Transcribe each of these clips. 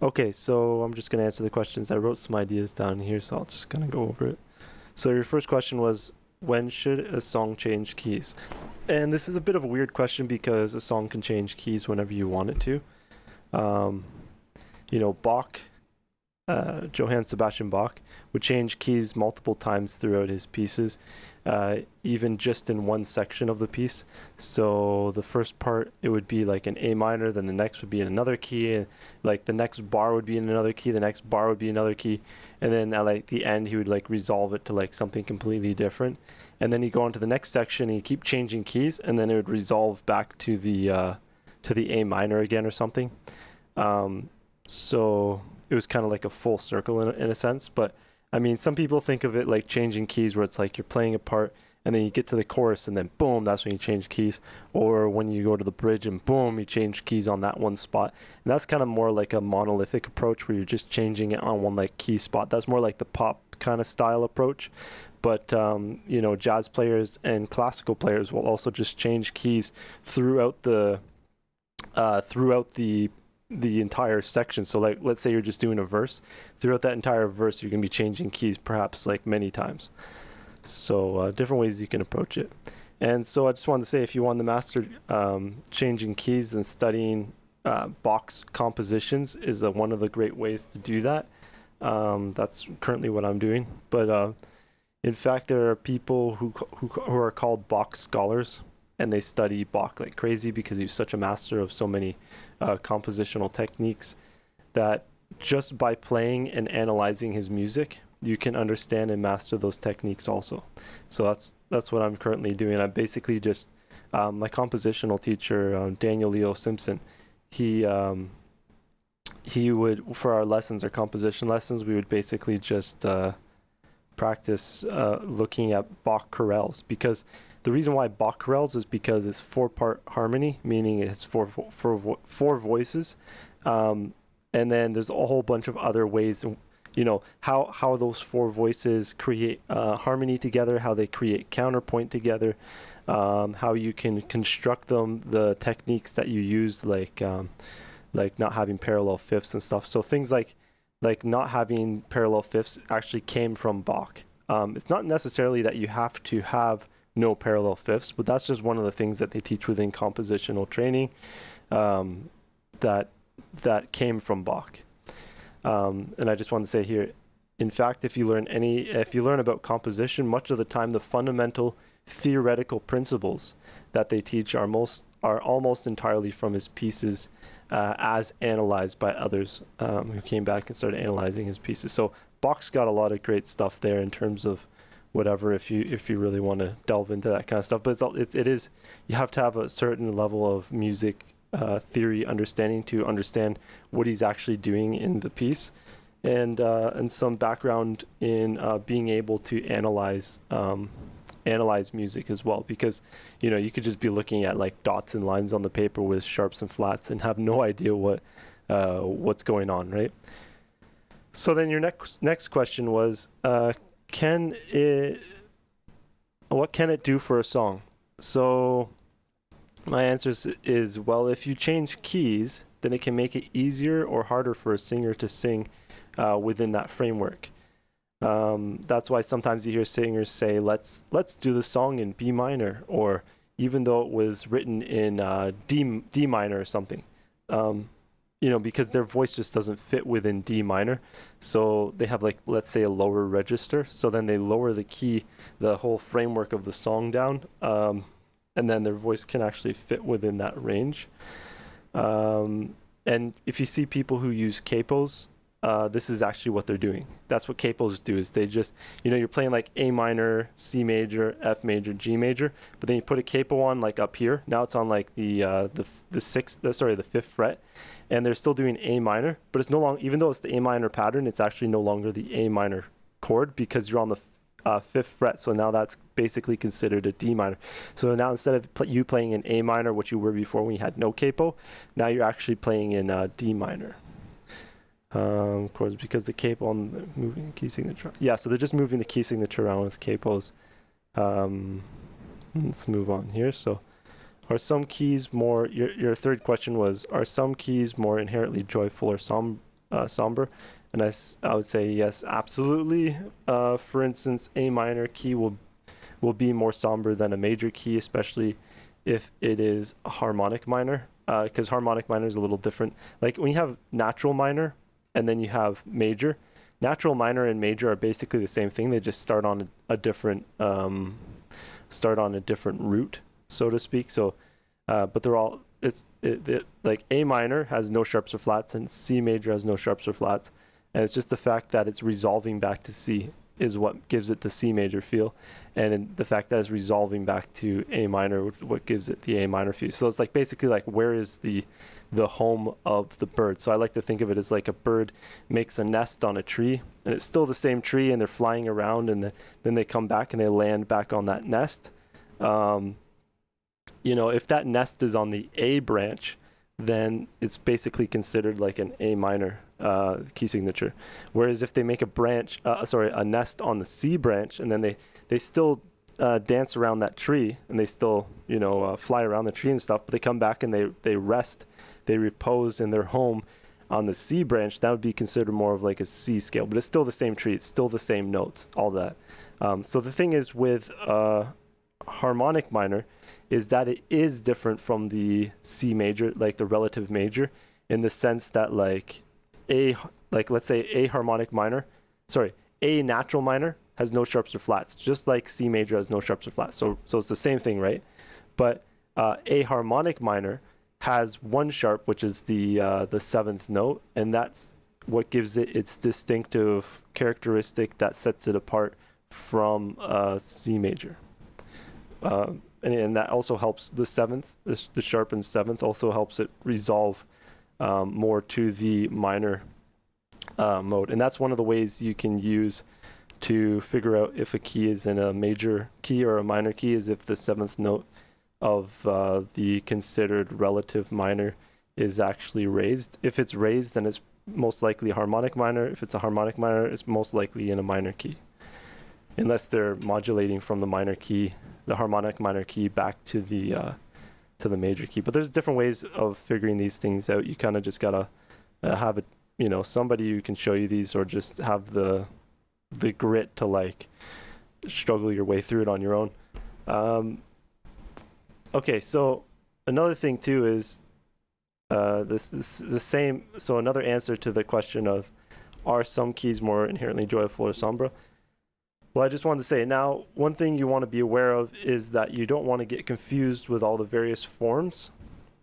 Okay, so I'm just going to answer the questions. I wrote some ideas down here, so I'll just kind of go over it. So your first question was, when should a song change keys? And this is a bit of a weird question because a song can change keys whenever you want it to. Um, Bach, Johann Sebastian Bach, would change keys multiple times throughout his pieces, even just in one section of the piece. So the first part, it would be like an A minor, then the next would be in another key, and like the next bar would be in another key, the next bar would be another key, and then at like the end, he would like resolve it to like something completely different. And then you go on to the next section, and you keep changing keys, and then it would resolve back to the A minor again or something. So it was kind of like a full circle in a sense. But I mean, some people think of it like changing keys, where it's like you're playing a part and then you get to the chorus and then boom, that's when you change keys. Or when you go to the bridge and boom, you change keys on that one spot. And that's kind of more like a monolithic approach where you're just changing it on one like key spot. That's more like the pop kind of style approach. But jazz players and classical players will also just change keys throughout the entire section. So like let's say you're just doing a verse. Throughout that entire verse, you're going to be changing keys perhaps like many times. So different ways you can approach it. And so I just wanted to say, if you want to master changing keys and studying Bach's compositions is one of the great ways to do that. That's currently what I'm doing. But in fact, there are people who are called Bach scholars, and they study Bach like crazy because he's such a master of so many compositional techniques that just by playing and analyzing his music, you can understand and master those techniques also. So that's what I'm currently doing. I basically just my compositional teacher, Daniel Leo Simpson, he would, for our lessons, our composition lessons, we would basically just practice looking at Bach chorales, because the reason why Bach chorales is because it's 4-part harmony, meaning it's four voices, and then there's a whole bunch of other ways, how those four voices create harmony together, how they create counterpoint together, how you can construct them, the techniques that you use, like not having parallel fifths and stuff. So things like not having parallel fifths actually came from Bach. It's not necessarily that you have to have no parallel fifths, but that's just one of the things that they teach within compositional training, that came from Bach. And I just want to say here, in fact, if you learn about composition, much of the time the fundamental theoretical principles that they teach are almost entirely from his pieces, as analyzed by others who came back and started analyzing his pieces. So Bach's got a lot of great stuff there in terms of whatever, if you really want to delve into that kind of stuff. But it is, you have to have a certain level of music theory understanding to understand what he's actually doing in the piece, and some background in being able to analyze music as well, because you could just be looking at like dots and lines on the paper with sharps and flats and have no idea what's going on, right? So then your next question was, what can it do for a song? So my answer is, well, if you change keys, then it can make it easier or harder for a singer to sing within that framework. That's why sometimes you hear singers say, let's do the song in B minor, or even though it was written in D minor or something, because their voice just doesn't fit within D minor. So they have, like, let's say a lower register. So then they lower the key, the whole framework of the song down, and then their voice can actually fit within that range. And if you see people who use capos, this is actually what they're doing. That's what capos do, is they just, you're playing like A minor, C major, F major, G major, but then you put a capo on like up here. Now it's on like the fifth fret, and they're still doing A minor, but it's no longer, even though it's the A minor pattern, it's actually no longer the A minor chord, because you're on the fifth fret. So now that's basically considered a D minor. So now instead of you playing in A minor, which you were before when you had no capo, now you're actually playing in D minor. Of course, because the capo on the moving key signature. Yeah, so they're just moving the key signature around with capos. Let's move on here. So, are some keys more? Your third question was: are some keys more inherently joyful or somber. And I would say yes, absolutely. For instance, A minor key will be more somber than a major key, especially if it is a harmonic minor, because harmonic minor is a little different. Like when you have natural minor and then you have major, natural minor and major are basically the same thing. They just start on a different root, so to speak. So, but they're all like A minor has no sharps or flats and C major has no sharps or flats, and it's just the fact that it's resolving back to C is what gives it the C major feel, and the fact that it's resolving back to A minor, what gives it the A minor feel. So it's like basically like where is the home of the bird. So I like to think of it as like a bird makes a nest on a tree, and it's still the same tree, and they're flying around, and then they come back and they land back on that nest. If that nest is on the A branch, then it's basically considered like an A minor key signature. Whereas if they make a nest on the C branch, and then they still dance around that tree, and they still fly around the tree and stuff, but they come back and they rest, they repose in their home on the C branch, that would be considered more of like a C scale, but it's still the same tree, it's still the same notes, all that. So the thing is with harmonic minor is that it is different from the C major, like the relative major, in the sense that let's say A natural minor has no sharps or flats, just like C major has no sharps or flats. So it's the same thing, right? But A harmonic minor has one sharp, which is the seventh note, and that's what gives it its distinctive characteristic that sets it apart from C major. And that also helps the seventh, the sharpened seventh also helps it resolve more to the minor mode. And that's one of the ways you can use to figure out if a key is in a major key or a minor key, is if the seventh note of the considered relative minor is actually raised. If it's raised, then it's most likely a harmonic minor. If it's a harmonic minor, it's most likely in a minor key, unless they're modulating from the minor key, the harmonic minor key, back to the major key. But there's different ways of figuring these things out. You kind of just gotta have it, somebody who can show you these, or just have the grit to like struggle your way through it on your own. Okay, so another thing too is this the same. So another answer to the question of, are some keys more inherently joyful or sombre? Well, I just wanted to say, now, one thing you want to be aware of is that you don't want to get confused with all the various forms,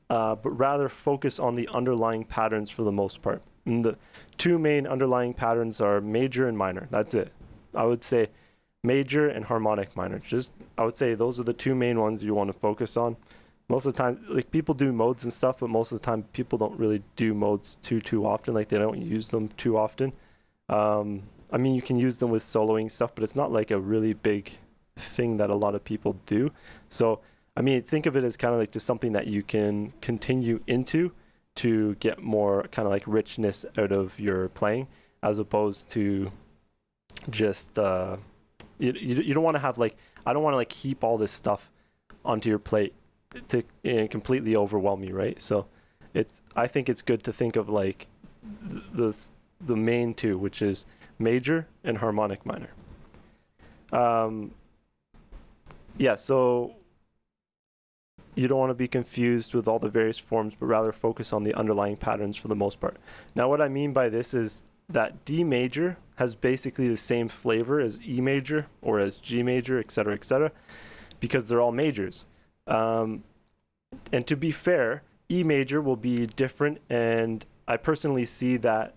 but rather focus on the underlying patterns for the most part. And the two main underlying patterns are major and minor. That's it. I would say major and harmonic minor. I would say those are the two main ones you want to focus on. Most of the time, like, people do modes and stuff, but most of the time people don't really do modes too often. Like, they don't use them too often. I mean, you can use them with soloing stuff, but it's not like a really big thing that a lot of people do. So, I mean, think of it as kind of like just something that you can continue into to get more kind of like richness out of your playing, as opposed to just you don't want to have like, I don't want to like heap all this stuff onto your plate to completely overwhelm you, right? So I think it's good to think of like the main two, which is major and harmonic minor. So you don't want to be confused with all the various forms, but rather focus on the underlying patterns for the most part. Now, what I mean by this is that D major has basically the same flavor as E major or as G major, etc., because they're all majors. And to be fair, E major will be different, and I personally see that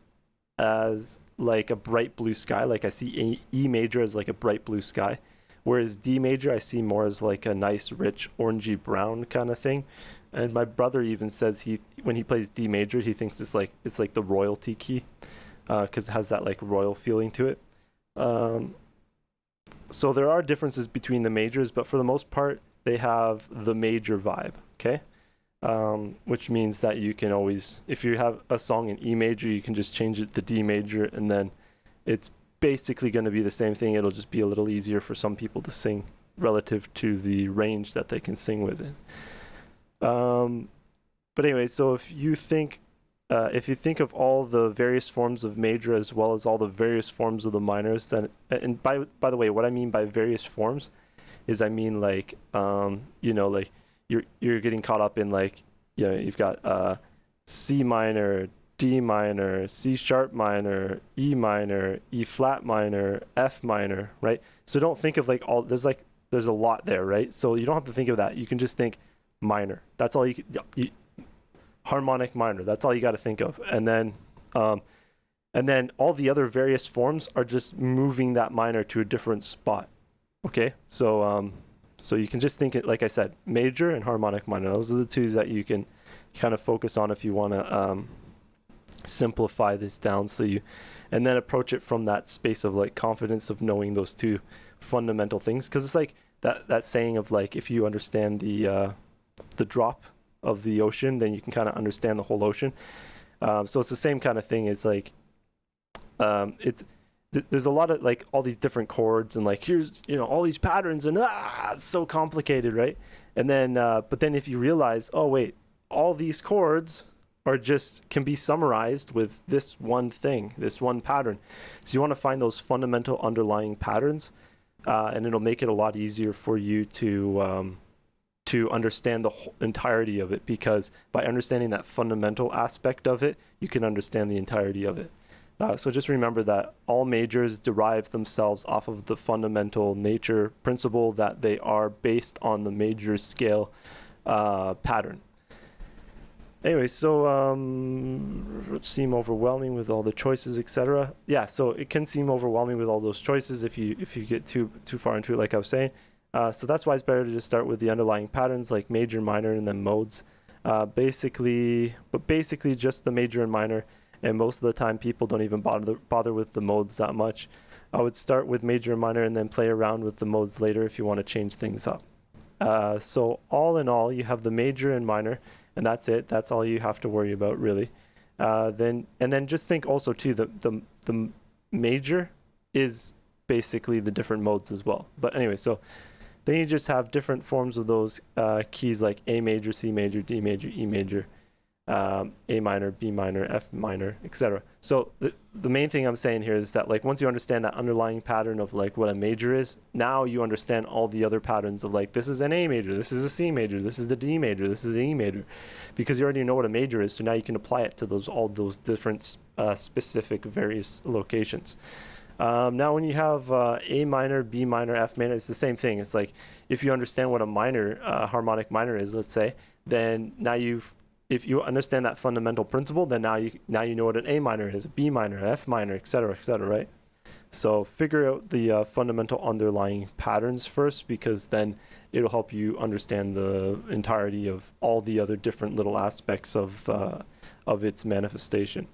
as like a bright blue sky. Like, I see E major as like a bright blue sky, whereas D major I see more as like a nice rich orangey brown kind of thing. And my brother even says when he plays D major, he thinks it's like the royalty key, because it has that like royal feeling to it. So there are differences between the majors, but for the most part they have the major vibe, okay? Which means that you can always, if you have a song in E major, you can just change it to D major, and then it's basically going to be the same thing. It'll just be a little easier for some people to sing relative to the range that they can sing within. But anyway, so if you think if you think of all the various forms of major as well as all the various forms of the minors, then, and by the way, what I mean by various forms is I mean like like you're getting caught up in like you've got C minor, D minor, C sharp minor, E minor, E flat minor, F minor, right? So don't think of like all there's a lot there, right? So you don't have to think of that. You can just think minor. That's all you harmonic minor. That's all you got to think of. And then all the other various forms are just moving that minor to a different spot. Okay? So you can just think it, like I said, major and harmonic minor. Those are the two that you can kind of focus on if you want to simplify this down, and then approach it from that space of like confidence of knowing those two fundamental things, because it's like that saying of like, if you understand the drop of the ocean, then you can kind of understand the whole ocean. So it's the same kind of thing. It's like there's a lot of like all these different chords and like here's all these patterns and it's so complicated, right? And then but then if you realize, oh wait, all these chords can be summarized with this one thing, this one pattern. So you want to find those fundamental underlying patterns, and it'll make it a lot easier for you to understand the whole entirety of it, because by understanding that fundamental aspect of it, you can understand the entirety of it. So just remember that all majors derive themselves off of the fundamental nature principle that they are based on the major scale pattern. Anyway, so it seem overwhelming with all the choices, etc. Yeah, so it can seem overwhelming with all those choices if you get too far into it, like I was saying. So that's why it's better to just start with the underlying patterns like major, minor, and then modes. Basically just the major and minor. And most of the time, people don't even bother with the modes that much. I would start with major and minor and then play around with the modes later if you want to change things up. So all in all, you have the major and minor, and that's it. That's all you have to worry about, really. Then just think also too, the major is basically the different modes as well. But anyway, so then you just have different forms of those keys like A major, C major, D major, E major, A minor, B minor, F minor, etc. So the main thing I'm saying here is that like once you understand that underlying pattern of like what a major is, now you understand all the other patterns of like this is an A major, this is a C major, this is the D major, this is the E major, because you already know what a major is. So now you can apply it to all those different specific various locations. Now when you have A minor, B minor, F minor, it's the same thing. It's like if you understand what a minor, harmonic minor is, let's say, then now if you understand that fundamental principle, then now you know what an A minor is, a B minor, F minor, etc., right? So figure out the fundamental underlying patterns first, because then it'll help you understand the entirety of all the other different little aspects of its manifestation.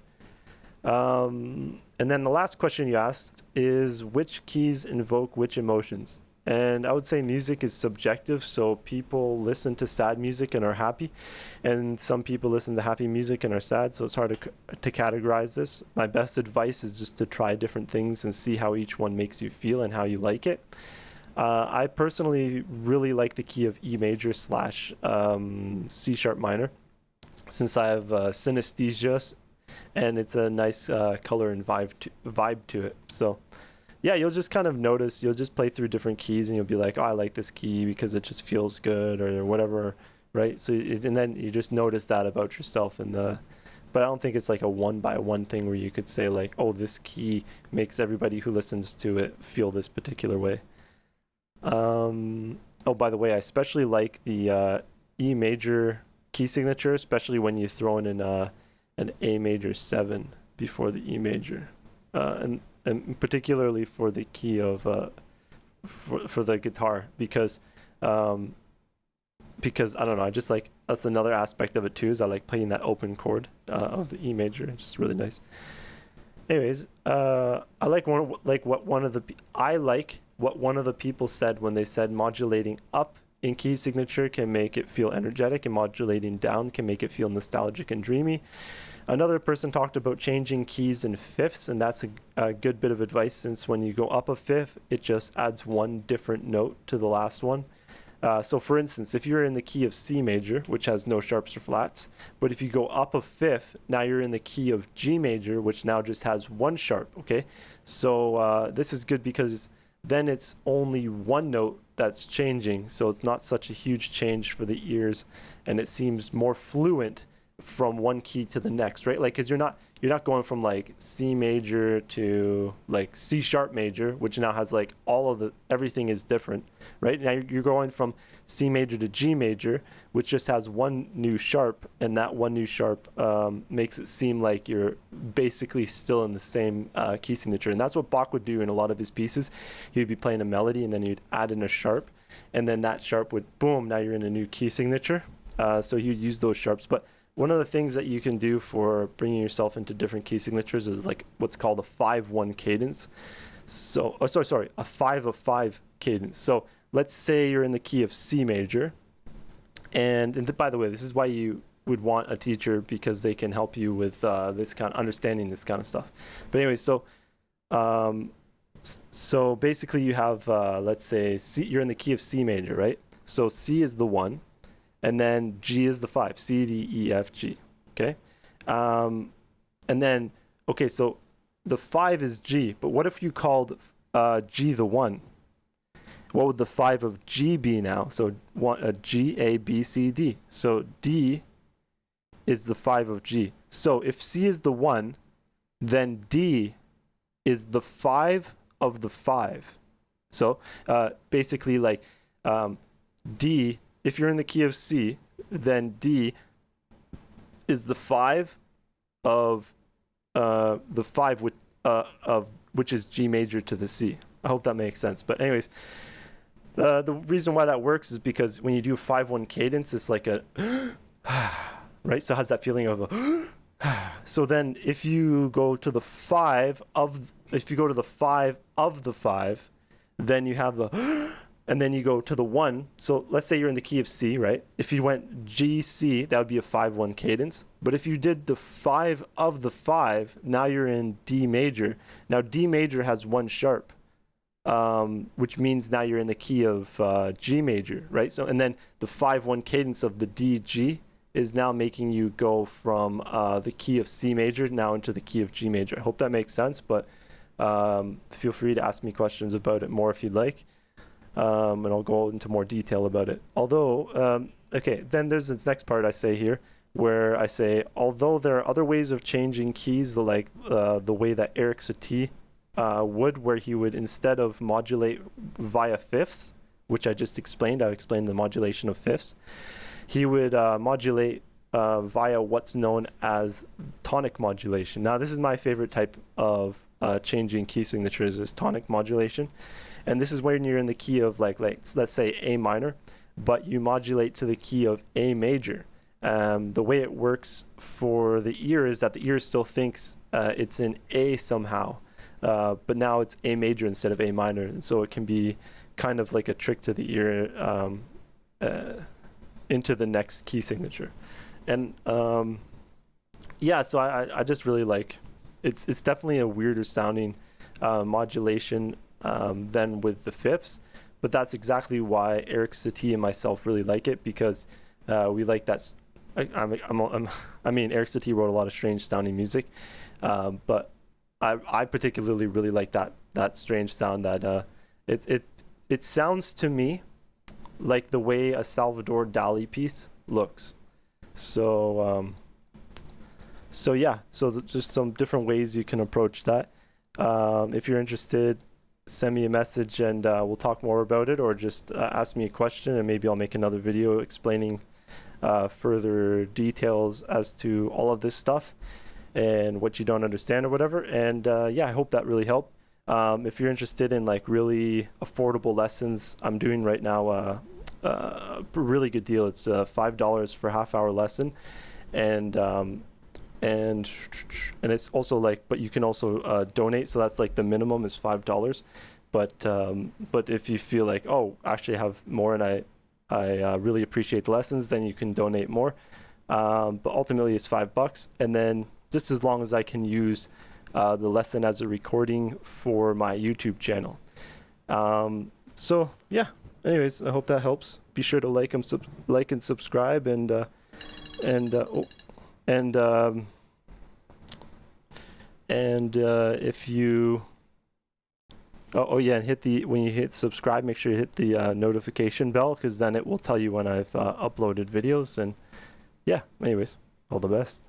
And then the last question you asked is which keys invoke which emotions? And I would say music is subjective, so people listen to sad music and are happy, and some people listen to happy music and are sad, so it's hard to categorize this. My best advice is just to try different things and see how each one makes you feel and how you like it. I personally really like the key of E major / C sharp minor, since I have synesthesia, and it's a nice color and vibe to it. So yeah, you'll just kind of notice, you'll just play through different keys and you'll be like, oh, I like this key because it just feels good or whatever, right? So, and then you just notice that about yourself. But I don't think it's like a one-by-one thing where you could say like, oh, this key makes everybody who listens to it feel this particular way. Oh, by the way, I especially like the E major key signature, especially when you throw in an A major 7 before the E major. And particularly for the key of for the guitar, because I don't know, I just like, that's another aspect of it too, is I like playing that open chord of the E major. It's just really nice. Anyways, I like what one of the people said when they said modulating up in key signature can make it feel energetic, and modulating down can make it feel nostalgic and dreamy. Another person talked about changing keys in fifths, and that's a good bit of advice, since when you go up a fifth, it just adds one different note to the last one. So for instance, if you're in the key of C major, which has no sharps or flats, but if you go up a fifth, now you're in the key of G major, which now just has one sharp, okay? So this is good because then it's only one note that's changing, so it's not such a huge change for the ears, and it seems more fluent from one key to the next, right? Like, because you're not going from like C major to like C sharp major, which now has like everything is different, right? Now you're going from C major to G major, which just has one new sharp, and that one new sharp makes it seem like you're basically still in the same key signature. And that's what Bach would do in a lot of his pieces. He would be playing a melody, and then he'd add in a sharp, and then that sharp would, boom, now you're in a new key signature. So he would use those sharps. But one of the things that you can do for bringing yourself into different key signatures is like what's called a 5-1 cadence. So, a 5-of-5 cadence. So let's say you're in the key of C major. And by the way, this is why you would want a teacher, because they can help you with understanding this kind of stuff. But anyway, so basically you have, let's say you're in the key of C major, right? So C is the 1. And then G is the 5, C, D, E, F, G, okay? And then, okay, so the 5 is G, but what if you called G the 1? What would the 5 of G be now? So G, A, B, C, D. So D is the 5 of G. So if C is the 1, then D is the 5 of the 5. So basically like D, if you're in the key of C, then D is the 5 of the 5 which is G major to the C. I hope that makes sense. But anyways, the reason why that works is because when you do a 5-1 cadence, it's like a right. So it has that feeling of a. So then, if you go to the 5 of the 5, then you have the. And then you go to the 1. So let's say you're in the key of C, right? If you went G, C, that would be a 5-1 cadence. But if you did the 5 of the 5, now you're in D major. Now D major has one sharp, which means now you're in the key of G major, right? So, and then the 5-1 cadence of the D, G is now making you go from the key of C major now into the key of G major. I hope that makes sense, but feel free to ask me questions about it more if you'd like. And I'll go into more detail about it. Although, okay, then there's this next part I say here, where I say, although there are other ways of changing keys, like the way that Erik Satie would, where he would, instead of modulate via fifths, which I just explained, I explained the modulation of fifths, he would modulate via what's known as tonic modulation. Now, this is my favorite type of changing key signatures, is tonic modulation. And this is when you're in the key of like let's say A minor, but you modulate to the key of A major. The way it works for the ear is that the ear still thinks it's in A somehow, but now it's A major instead of A minor. And so it can be kind of like a trick to the ear into the next key signature. And yeah, so I just really like, it's definitely a weirder sounding modulation than with the fifths, but that's exactly why Erik Satie and myself really like it, because we like that. I mean, Erik Satie wrote a lot of strange sounding music, but I particularly really like that strange sound that it sounds to me like the way a Salvador Dali piece looks. So yeah, so just some different ways you can approach that. If you're interested, send me a message and we'll talk more about it, or just ask me a question and maybe I'll make another video explaining further details as to all of this stuff and what you don't understand or whatever. And yeah, I hope that really helped. If you're interested in like really affordable lessons, I'm doing right now a really good deal. It's $5 for half-hour lesson, and it's also like, but you can also donate, so that's like the minimum is $5. But if you feel like, oh, actually I have more and I really appreciate the lessons, then you can donate more. But ultimately it's $5, and then just as long as I can use the lesson as a recording for my YouTube channel. So yeah, anyways, I hope that helps. Be sure to like and subscribe, and if you and when you hit subscribe, make sure you hit the notification bell, because then it will tell you when I've uploaded videos. And yeah, anyways, all the best.